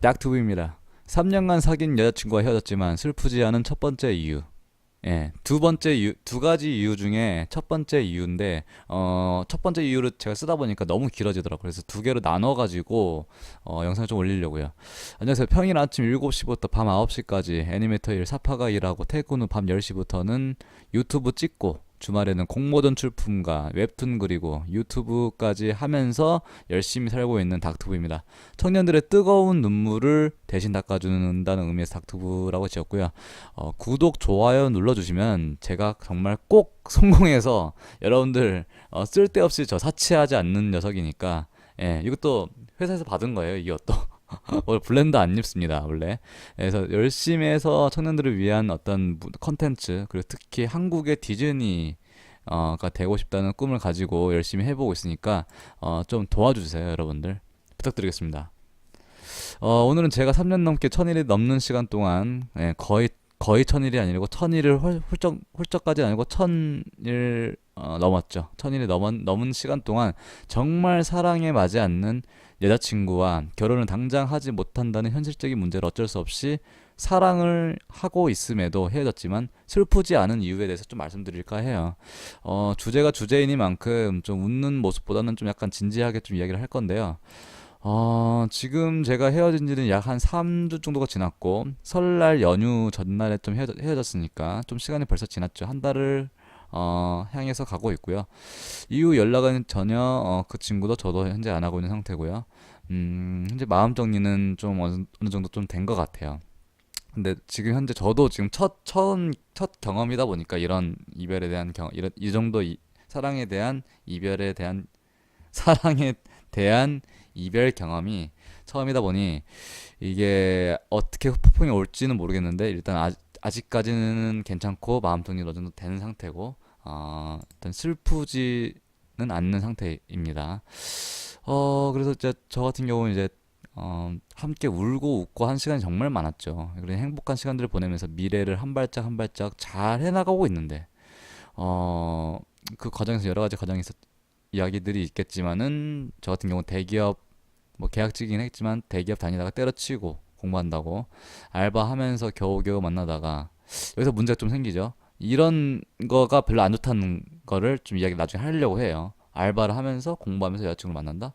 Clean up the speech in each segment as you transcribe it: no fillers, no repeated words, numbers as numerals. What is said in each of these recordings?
닥투브입니다. 3년간 사귄 여자친구와 헤어졌지만 슬프지 않은 첫 번째 이유. 예, 두 가지 이유 중에 첫 번째 이유인데, 첫 번째 이유를 제가 쓰다 보니까 너무 길어지더라고요. 그래서 두 개로 나눠가지고, 영상을 좀 올리려고요. 안녕하세요. 평일 아침 7시부터 밤 9시까지 애니메이터 일 사파가 일하고 퇴근 후 밤 10시부터는 유튜브 찍고, 주말에는 공모전 출품과 웹툰 그리고 유튜브까지 하면서 열심히 살고 있는 닥터부입니다. 청년들의 뜨거운 눈물을 대신 닦아준다는 의미에서 닥터부라고 지었고요. 구독, 좋아요 눌러주시면 제가 정말 꼭 성공해서 여러분들 쓸데없이 저 사치하지 않는 녀석이니까, 예, 이것도 회사에서 받은 거예요. 이것도. 원래 블렌더 안 입습니다 원래. 그래서 열심히 해서 청년들을 위한 어떤 컨텐츠, 그리고 특히 한국의 디즈니가 되고 싶다는 꿈을 가지고 열심히 해보고 있으니까 좀 도와주세요 여러분들, 부탁드리겠습니다. 오늘은 제가 3년 넘게 1000일이 넘는 시간 동안, 예, 거의 1000일이 아니고 1000일을 훌쩍까지 아니고 1000일 넘었죠. 1000일이 넘은 시간 동안 정말 사랑에 맞지 않는 여자친구와 결혼을 당장 하지 못한다는 현실적인 문제를 어쩔 수 없이 사랑을 하고 있음에도 헤어졌지만 슬프지 않은 이유에 대해서 좀 말씀드릴까 해요. 주제가 주제이니만큼 좀 웃는 모습보다는 좀 약간 진지하게 좀 이야기를 할 건데요. 지금 제가 헤어진 지는 약 한 3주 정도가 지났고, 설날 연휴 전날에 좀 헤어졌으니까 좀 시간이 벌써 지났죠. 한 달을 향해서 가고 있고요. 이후 연락은 전혀 그 친구도 저도 현재 안 하고 있는 상태고요. 현재 마음 정리는 좀 어느 정도 좀 된 것 같아요. 근데 지금 현재 저도 지금 첫 경험이다 보니까 이런 이별에 대한 이 정도 사랑에 대한 이별에 대한 사랑에 대한 이별 경험이 처음이다 보니 이게 어떻게 폭풍이 올지는 모르겠는데, 일단 아직까지는 괜찮고 마음 정리 어느 정도 되는 상태고, 일단 슬프지는 않는 상태입니다. 그래서 이제 저 같은 경우는 이제 함께 울고 웃고 한 시간이 정말 많았죠. 그런 행복한 시간들을 보내면서 미래를 한 발짝 한 발짝 잘 해나가고 있는데, 어, 그 과정에서 여러 가지 과정이 이야기들이 있겠지만은, 저 같은 경우 대기업, 뭐 계약직이긴 했지만 대기업 다니다가 때려치고 공부한다고 알바하면서 겨우겨우 만나다가 여기서 문제가 좀 생기죠. 이런 거가 별로 안 좋다는 거를 좀 이야기 나중에 하려고 해요. 알바를 하면서 공부하면서 여자친구를 만난다?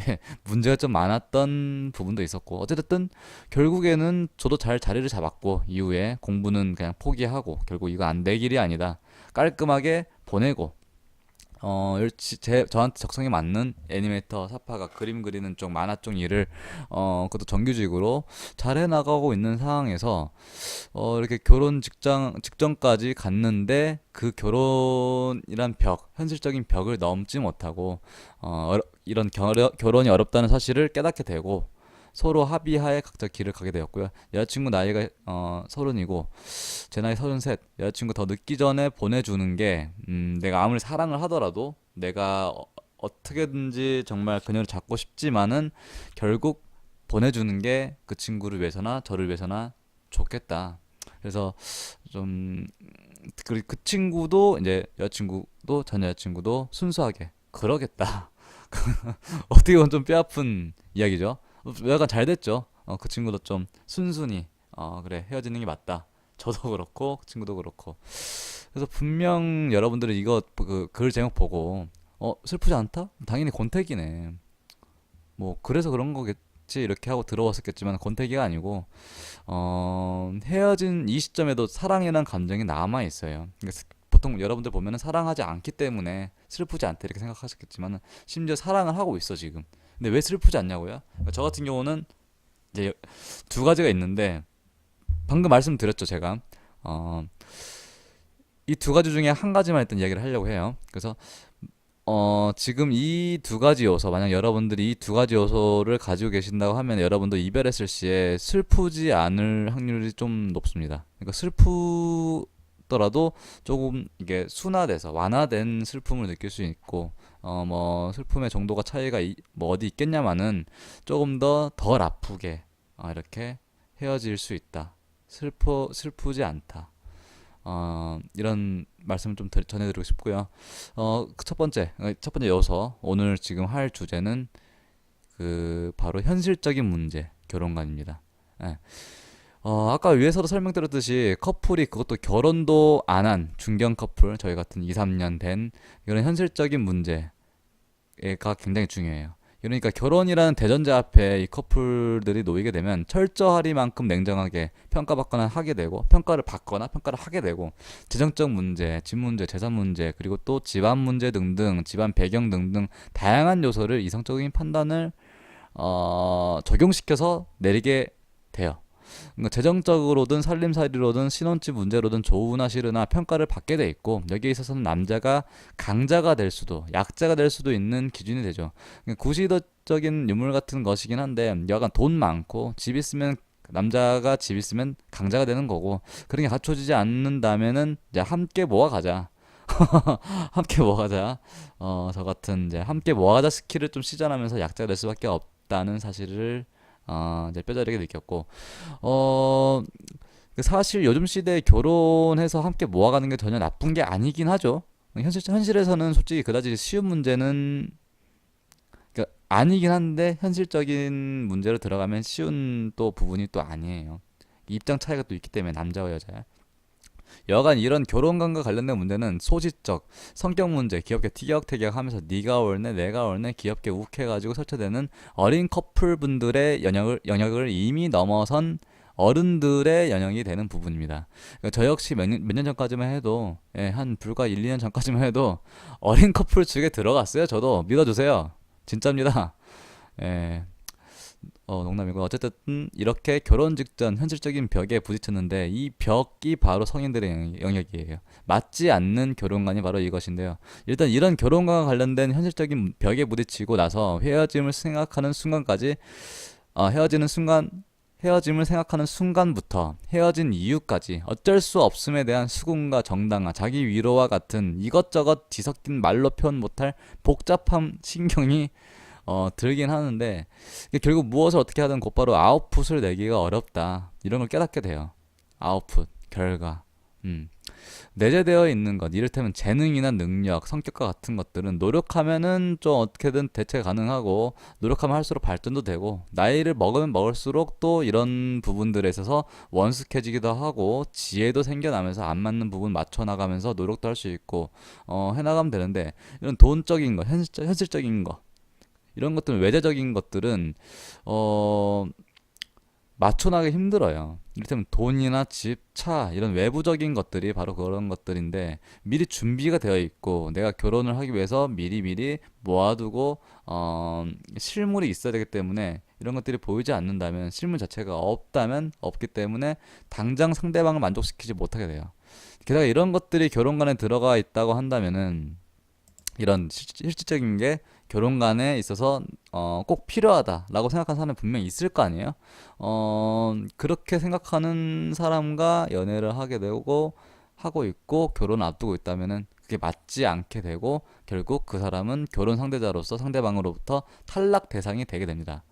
예, 문제가 좀 많았던 부분도 있었고, 어쨌든 결국에는 저도 잘 자리를 잡았고, 이후에 공부는 그냥 포기하고 결국 이거 안 될 길이 아니다 깔끔하게 보내고, 저한테 적성에 맞는 애니메이터 사파가 그림 그리는 쪽 만화 쪽 일을 그것도 정규직으로 잘 해나가고 있는 상황에서 이렇게 결혼 직전까지 갔는데, 그 결혼이란 현실적인 벽을 넘지 못하고 이런 결혼이 어렵다는 사실을 깨닫게 되고, 서로 합의하에 각자 길을 가게 되었고요. 여자친구 나이가 30이고 제 나이 33. 여자친구 더 늦기 전에 보내주는 게, 내가 아무리 사랑을 하더라도 내가 어떻게든지 정말 그녀를 잡고 싶지만은 결국 보내주는 게 그 친구를 위해서나 저를 위해서나 좋겠다. 그래서 좀 그 친구도 이제 여자친구도 전 여자친구도 순수하게 그러겠다. 어떻게 보면 좀 뼈아픈 이야기죠. 약간 잘 됐죠. 그 친구도 좀 순순히 그래, 헤어지는 게 맞다. 저도 그렇고 그 친구도 그렇고. 그래서 분명 여러분들은 이거 그 글 제목 보고 슬프지 않다? 당연히 권태기네. 뭐 그래서 그런 거겠지 이렇게 하고 들어왔었겠지만, 권태기가 아니고 헤어진 이 시점에도 사랑이란 감정이 남아 있어요. 그러니까 보통 여러분들 보면은 사랑하지 않기 때문에 슬프지 않다 이렇게 생각하셨겠지만, 심지어 사랑을 하고 있어 지금. 근데 왜 슬프지 않냐고요? 그러니까 저 같은 경우는 이제 두 가지가 있는데, 방금 말씀드렸죠 제가. 이 두 가지 중에 한 가지만 일단 이야기를 하려고 해요. 그래서 지금 이 두 가지 요소, 만약 여러분들이 이 두 가지 요소를 가지고 계신다고 하면, 여러분도 이별했을 시에 슬프지 않을 확률이 좀 높습니다. 그러니까 슬프더라도 조금 이게 순화돼서 완화된 슬픔을 느낄 수 있고, 뭐 슬픔의 정도가 차이가 뭐 어디 있겠냐마는, 조금 더 덜 아프게 이렇게 헤어질 수 있다. 슬프지 않다. 이런 말씀을 좀 전해드리고 싶고요. 첫 번째 요소, 오늘 지금 할 주제는 그 바로 현실적인 문제. 결혼관입니다. 예. 아까 위에서도 설명드렸듯이 커플이 그것도 결혼도 안 한 중견 커플, 저희 같은 2, 3년 된 이런 현실적인 문제가 굉장히 중요해요. 그러니까 결혼이라는 대전제 앞에 이 커플들이 놓이게 되면 철저하리만큼 냉정하게 평가받거나 하게 되고 평가를 받거나 평가를 하게 되고 재정적 문제, 집 문제, 재산 문제, 그리고 또 집안 문제 등등 집안 배경 등등 다양한 요소를 이성적인 판단을 적용시켜서 내리게 돼요. 그러니까 재정적으로든 살림살이로든 신혼집 문제로든 좋으나 싫으나 평가를 받게 돼 있고 여기에 있어서는 남자가 강자가 될 수도 약자가 될 수도 있는 기준이 되죠. 그러니까 구시대적인 유물 같은 것이긴 한데 여간 돈 많고 집 있으면 남자가 집 있으면 강자가 되는 거고 그런 게 갖춰지지 않는다면은 이제 함께 모아가자. 함께 모아가자. 저 같은 이제 함께 모아가자 스킬을 좀 시전하면서 약자가 될 수밖에 없다는 사실을 이제 뼈저리게 느꼈고 어, 사실 요즘 시대에 결혼해서 함께 모아가는 게 전혀 나쁜 게 아니긴 하죠. 현실에서는 솔직히 그다지 쉬운 문제는 그러니까 아니긴 한데 현실적인 문제로 들어가면 쉬운 또 부분이 또 아니에요. 입장 차이가 또 있기 때문에 남자와 여자. 여간 이런 결혼관과 관련된 문제는 소시적, 성격 문제, 귀엽게 티격태격하면서 네가 옳네, 내가 옳네, 귀엽게 욱해가지고 설쳐되는 어린 커플분들의 영역을 이미 넘어선 어른들의 영역이 되는 부분입니다. 그러니까 저 역시 몇 년 전까지만 해도 한 불과 1, 2년 전까지만 해도 어린 커플 측에 들어갔어요. 저도 믿어주세요. 진짜입니다. 예, 농담이고 어쨌든 이렇게 결혼 직전 현실적인 벽에 부딪혔는데 이 벽이 바로 성인들의 영역이에요. 맞지 않는 결혼관이 바로 이것인데요. 일단 이런 결혼관과 관련된 현실적인 벽에 부딪히고 나서 헤어짐을 생각하는 순간까지 헤어짐을 생각하는 순간부터 헤어진 이유까지 어쩔 수 없음에 대한 수긍과 정당화, 자기 위로와 같은 이것저것 뒤섞인 말로 표현 못할 복잡한 신경이 들긴 하는데 결국 무엇을 어떻게 하든 곧바로 아웃풋을 내기가 어렵다 이런 걸 깨닫게 돼요. 아웃풋, 결과. 내재되어 있는 것, 이를테면 재능이나 능력, 성격과 같은 것들은 노력하면은 좀 어떻게든 대체 가능하고 노력하면 할수록 발전도 되고 나이를 먹으면 먹을수록 또 이런 부분들에 있어서 원숙해지기도 하고 지혜도 생겨나면서 안 맞는 부분 맞춰 나가면서 노력도 할 수 있고 해나가면 되는데 이런 돈적인 거, 현실적인 거 이런 것들은 외재적인 것들은 어 맞춰나가기 힘들어요. 이를테면 돈이나 집, 차 이런 외부적인 것들이 바로 그런 것들인데 미리 준비가 되어 있고 내가 결혼을 하기 위해서 미리 모아두고 실물이 있어야 되기 때문에 이런 것들이 보이지 않는다면 실물 자체가 없다면 없기 때문에 당장 상대방을 만족시키지 못하게 돼요. 게다가 이런 것들이 결혼관에 들어가 있다고 한다면은 이런 실질적인 게 결혼관에 있어서 꼭 필요하다라고 생각하는 사람이 분명히 있을 거 아니에요. 그렇게 생각하는 사람과 연애를 하게 되고 하고 있고 결혼을 앞두고 있다면은 그게 맞지 않게 되고 결국 그 사람은 결혼 상대자로서 상대방으로부터 탈락 대상이 되게 됩니다.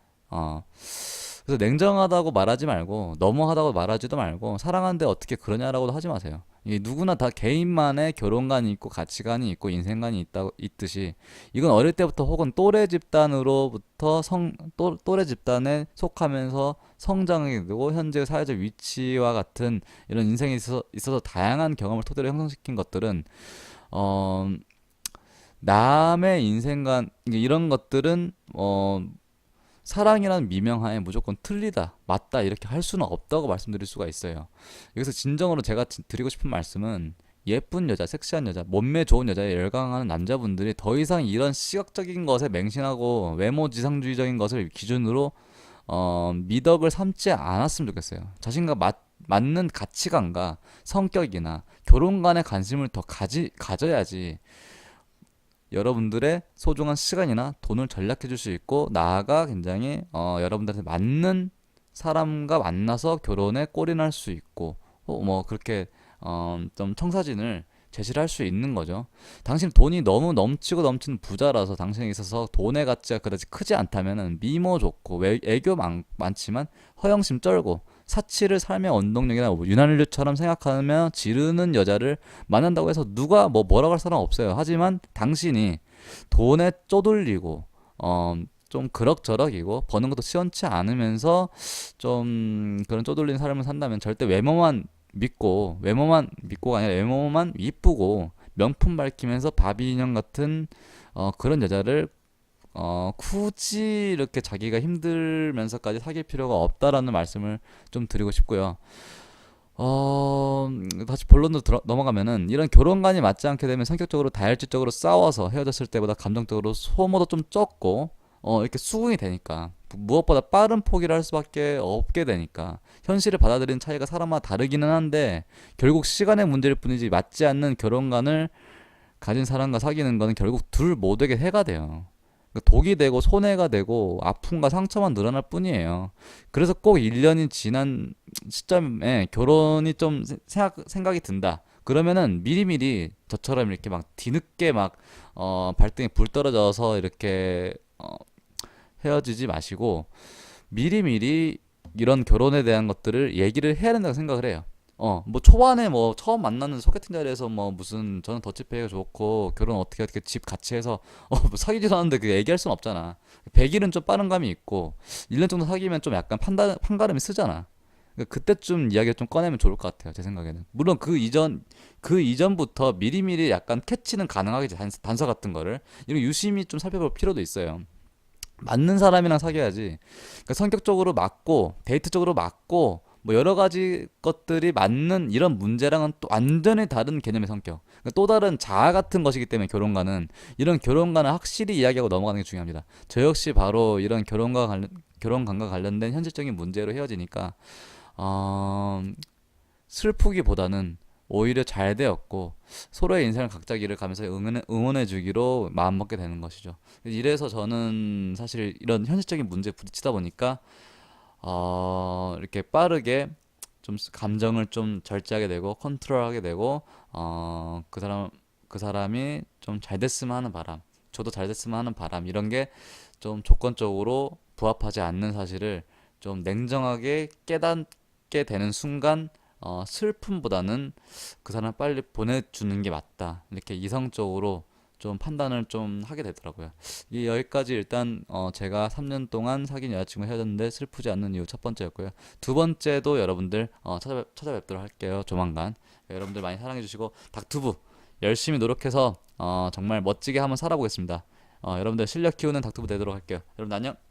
그래서 냉정하다고 말하지 말고 너무하다고 말하지도 말고 사랑하는데 어떻게 그러냐라고도 하지 마세요. 이게 누구나 다 개인만의 결혼관이 있고 가치관이 있고 인생관이 있듯이 이건 어릴 때부터 혹은 또래 집단으로부터 또래 집단에 속하면서 성장하게 되고 현재 사회적 위치와 같은 이런 인생에 있어서 다양한 경험을 토대로 형성시킨 것들은 어, 남의 인생관 이런 것들은 사랑이라는 미명하에 무조건 틀리다, 맞다 이렇게 할 수는 없다고 말씀드릴 수가 있어요. 여기서 진정으로 제가 드리고 싶은 말씀은 예쁜 여자, 섹시한 여자, 몸매 좋은 여자에 열광하는 남자분들이 더 이상 이런 시각적인 것에 맹신하고 외모 지상주의적인 것을 기준으로 미덕을 삼지 않았으면 좋겠어요. 자신과 맞는 가치관과 성격이나 결혼관의 관심을 더 가져야지 여러분들의 소중한 시간이나 돈을 절약해 줄 수 있고 나아가 굉장히 여러분들한테 맞는 사람과 만나서 결혼에 골인할 수 있고 뭐 그렇게 좀 청사진을 제시를 할 수 있는 거죠. 당신 돈이 너무 넘치고 넘치는 부자라서 당신에 있어서 돈의 가치가 그다지 크지 않다면은 미모 좋고 애교 많지만 허영심 쩔고 사치를 삶의 원동력이나 뭐 윤활유처럼 생각하며 지르는 여자를 만난다고 해서 누가 뭐라고 할 사람 없어요. 하지만 당신이 돈에 쪼들리고 좀 그럭저럭이고 버는 것도 시원치 않으면서 좀 그런 쪼들린 삶을 산다면 절대 외모만 믿고가 아니라 외모만 이쁘고 명품 밝히면서 바비 인형 같은 그런 여자를 굳이 이렇게 자기가 힘들면서까지 사귈 필요가 없다라는 말씀을 좀 드리고 싶고요. 다시 본론으로 넘어가면은 이런 교ron관이 맞지 않게 되면 성격적으로 다혈질적으로 싸워서 헤어졌을 때보다 감정적으로 소모도 좀 적고 이렇게 수긍이 되니까 무엇보다 빠른 포기를 할 수밖에 없게 되니까 현실을 받아들이는 차이가 사람마다 다르기는 한데 결국 시간의 문제일 뿐이지 맞지 않는 결혼관을 가진 사람과 사귀는 거는 결국 둘 모두에게 해가 돼요. 그러니까 독이 되고 손해가 되고 아픔과 상처만 늘어날 뿐이에요. 그래서 꼭 1년이 지난 시점에 결혼이 좀 생각이 든다. 그러면은 미리미리 저처럼 이렇게 막 뒤늦게 막 발등에 불 떨어져서 이렇게 헤어지지 마시고 미리미리 이런 결혼에 대한 것들을 얘기를 해야 된다고 생각을 해요. 뭐 초반에 뭐 처음 만나는 소개팅 자리에서 뭐 무슨 저는 더치페이가 좋고 결혼 어떻게 집 같이 해서 뭐 사귀지도 않았는데 그 얘기할 순 없잖아. 100일은 좀 빠른 감이 있고 1년 정도 사귀면 좀 약간 판가름이 쓰잖아. 그러니까 그때쯤 이야기를 좀 꺼내면 좋을 것 같아요. 제 생각에는. 물론 그 이전부터 미리미리 약간 캐치는 가능하겠지. 단서 같은 거를. 이런 유심히 좀 살펴볼 필요도 있어요. 맞는 사람이랑 사귀어야지. 그러니까 성격적으로 맞고 데이트적으로 맞고 뭐 여러 가지 것들이 맞는 이런 문제랑은 또 완전히 다른 개념의 성격. 그러니까 또 다른 자아 같은 것이기 때문에 결혼과는 이런 결혼과는 확실히 이야기하고 넘어가는 게 중요합니다. 저 역시 바로 이런 결혼관과 관련된 현실적인 문제로 헤어지니까 어, 슬프기보다는 오히려 잘 되었고 서로의 인생을 각자 길을 가면서 응원해 주기로 마음먹게 되는 것이죠. 이래서 저는 사실 이런 현실적인 문제에 부딪히다 보니까 이렇게 빠르게 좀 감정을 좀 절제하게 되고 컨트롤하게 되고 그 사람이 좀 잘 됐으면 하는 바람, 저도 잘 됐으면 하는 바람 이런 게 좀 조건적으로 부합하지 않는 사실을 좀 냉정하게 깨닫게 되는 순간 슬픔보다는 그 사람 빨리 보내주는 게 맞다. 이렇게 이성적으로 좀 판단을 좀 하게 되더라고요. 이 여기까지 일단 제가 3년 동안 사귄 여자친구 헤어졌는데 슬프지 않는 이유 첫 번째였고요. 두 번째도 여러분들 찾아뵙도록 할게요. 조만간. 여러분들 많이 사랑해 주시고 닥투부 열심히 노력해서 정말 멋지게 한번 살아보겠습니다. 여러분들 실력 키우는 닥투부 되도록 할게요. 여러분 안녕.